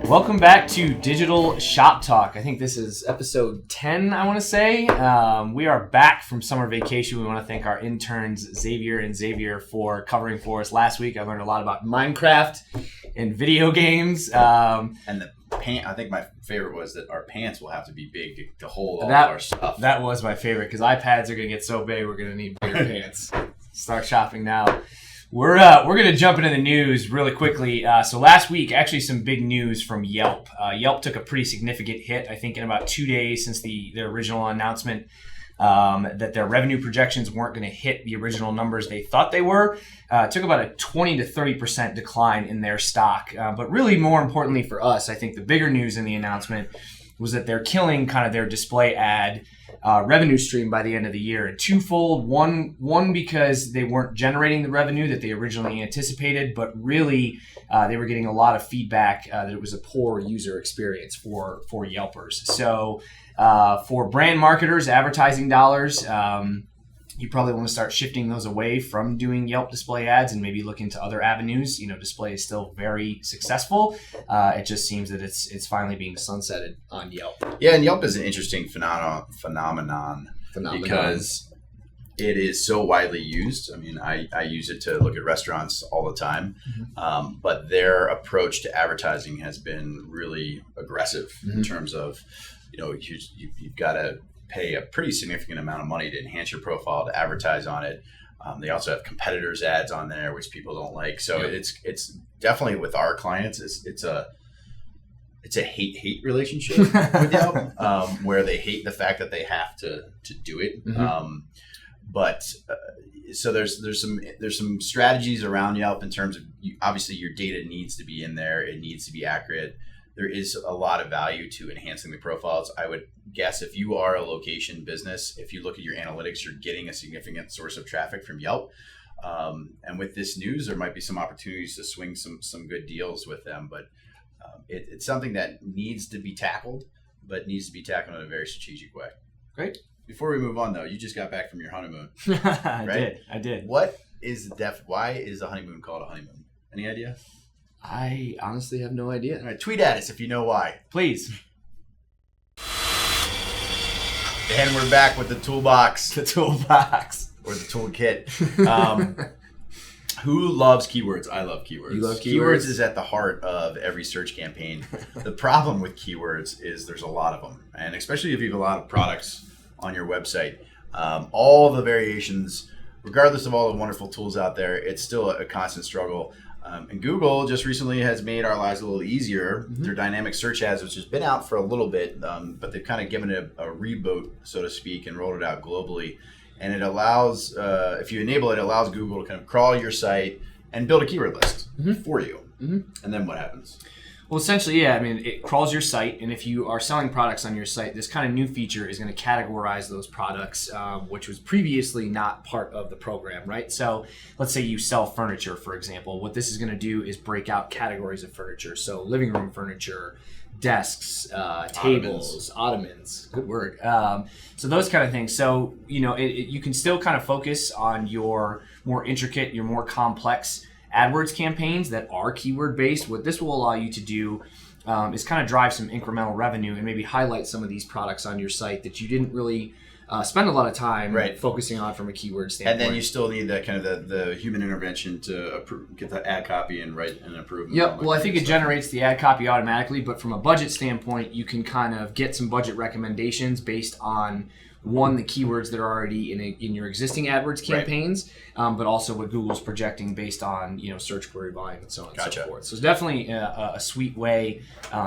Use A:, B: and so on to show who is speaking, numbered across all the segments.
A: Welcome back to Digital Shoptalk. I think this is episode 10, I want to say. We are back from summer vacation. We want to thank our interns, Xavier for covering for us. Last week, I learned a lot about Minecraft and video games.
B: And the pant, I think my favorite was that our pants will have to be big to hold all of our stuff.
A: That was my favorite because iPads are going to get so big, we're going to need bigger pants. Start shopping now. We're going to jump into the news really quickly. So last week, actually some big news from Yelp. Yelp took a pretty significant hit, I think, in about 2 days since their original announcement that their revenue projections weren't going to hit the original numbers they thought they were. It took about a 20 to 30% decline in their stock. But really, more importantly for us, I think the bigger news in the announcement was that they're killing kind of their display ad revenue stream by the end of the year. Twofold. One because they weren't generating the revenue that they originally anticipated, but really they were getting a lot of feedback that it was a poor user experience for Yelpers. So for brand marketers, advertising dollars, you probably want to start shifting those away from doing Yelp display ads and maybe look into other avenues. You know, display is still very successful. It just seems that it's finally being sunsetted on Yelp.
B: Yeah, and Yelp is an interesting phenomenon because it is so widely used. I mean, I use it to look at restaurants all the time, but their approach to advertising has been really aggressive in terms of, you know, you've got to pay a pretty significant amount of money to enhance your profile, to advertise on it. They also have competitors' ads on there, which people don't like. So it's definitely with our clients, it's a hate relationship with Yelp, where they hate the fact that they have to do it. So there's some strategies around Yelp in terms of obviously your data needs to be in there. It needs to be accurate. There is a lot of value to enhancing the profiles. I would guess if you are a location business, if you look at your analytics, you're getting a significant source of traffic from Yelp. And with this news, there might be some opportunities to swing some good deals with them. But it's something that needs to be tackled, but needs to be tackled in a very strategic way.
A: Great.
B: Before we move on, though, you just got back from your honeymoon.
A: I did.
B: Why is the honeymoon called a honeymoon? Any idea?
A: I honestly have no idea.
B: All right, tweet at us if you know why.
A: Please.
B: And we're back with the toolbox.
A: The toolbox.
B: Or the toolkit. Who loves keywords? I love keywords.
A: You love keywords?
B: Keywords is at the heart of every search campaign. The problem with keywords is there's a lot of them. And especially if you have a lot of products on your website, all the variations, regardless of all the wonderful tools out there, it's still a constant struggle. And Google just recently has made our lives a little easier. Their dynamic search ads, which has been out for a little bit, but they've kind of given it a reboot, so to speak, and rolled it out globally. And it allows, if you enable it, it allows Google to kind of crawl your site and build a keyword list for you. And then what happens?
A: Well, essentially, yeah. I mean, it crawls your site, and if you are selling products on your site, this kind of new feature is going to categorize those products, which was previously not part of the program, right? So let's say you sell furniture, for example. What this is going to do is break out categories of furniture. So living room furniture, desks, tables, ottomans, good word. So those kind of things. So, you know, you can still kind of focus on your more intricate, your more complex AdWords campaigns that are keyword based. What this will allow you to do is kind of drive some incremental revenue and maybe highlight some of these products on your site that you didn't really spend a lot of time focusing on from a keyword standpoint.
B: And then you still need that kind of the human intervention to get the ad copy and write and approve.
A: Yep. Well, I think it generates the ad copy automatically, but from a budget standpoint, you can kind of get some budget recommendations based on the keywords that are already in your existing AdWords campaigns, but also what Google's projecting based on, you know, search query volume and so on and so forth. So it's definitely a sweet way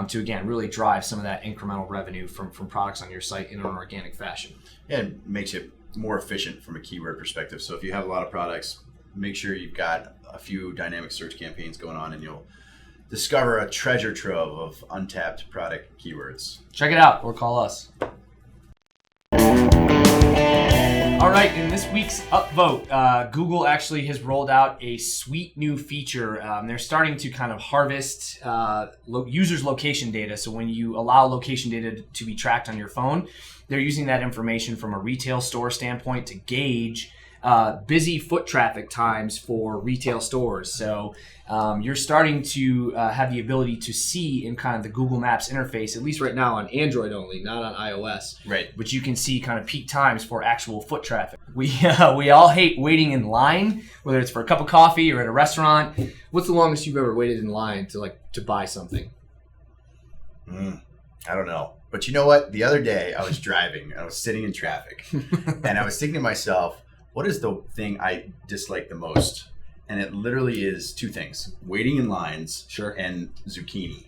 A: to, again, really drive some of that incremental revenue from products on your site in an organic fashion.
B: Yeah, it makes it more efficient from a keyword perspective. So if you have a lot of products, make sure you've got a few dynamic search campaigns going on, and you'll discover a treasure trove of untapped product keywords.
A: Check it out or call us. All right, in this week's upvote, Google actually has rolled out a sweet new feature. They're starting to kind of harvest users' location data. So when you allow location data to be tracked on your phone, they're using that information from a retail store standpoint to gauge busy foot traffic times for retail stores. So you're starting to have the ability to see in kind of the Google Maps interface, at least right now on Android only, not on iOS.
B: Right.
A: But you can see kind of peak times for actual foot traffic. We all hate waiting in line, whether it's for a cup of coffee or at a restaurant. What's the longest you've ever waited in line to buy something?
B: I don't know. But you know what? The other day I was driving, I was sitting in traffic, and I was thinking to myself, what is the thing I dislike the most? And it literally is two things: waiting in lines, and zucchini.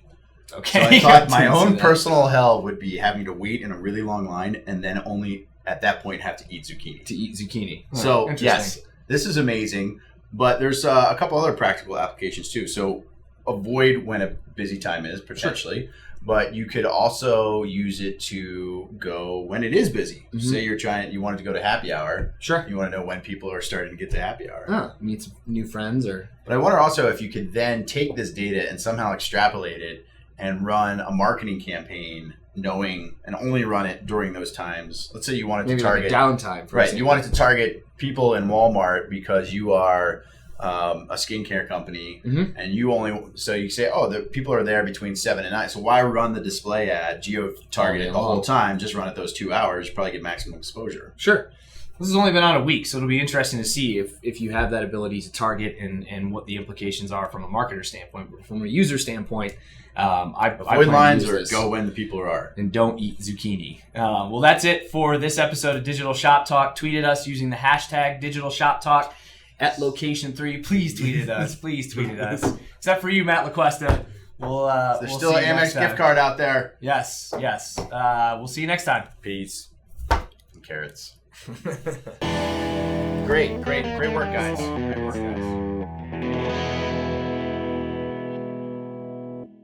A: Okay.
B: So I thought my own personal hell would be having to wait in a really long line and then only at that point have to eat zucchini. So yes, this is amazing. But there's a couple other practical applications too. So avoid when a busy time is potentially. But you could also use it to go when it is busy. Say you wanted to go to happy hour.
A: Sure.
B: You want to know when people are starting to get to happy hour.
A: Meet some new friends or.
B: But I wonder also if you could then take this data and somehow extrapolate it and run a marketing campaign knowing and only run it during those times. Let's say you wanted to target
A: like downtime.
B: For example. You wanted to target people in Walmart because you are a skincare company, and you say, the people are there between 7 and 9. So why run the display ad, geo-target it the whole time? Just run it those 2 hours. You probably get maximum exposure.
A: Sure. This has only been out a week, so it'll be interesting to see if you have that ability to target and what the implications are from a marketer standpoint. But from a user standpoint,
B: avoid lines or go when the people are.
A: And don't eat zucchini. Well, that's it for this episode of Digital Shop Talk. Tweet at us using the hashtag Digital Shop Talk. At Location3, please tweet at us. Please tweet at us. Except for you, Matt LaCuesta.
B: There's still an Amex gift card out there.
A: Yes. We'll see you next time.
B: Peace. And carrots. Great work, guys.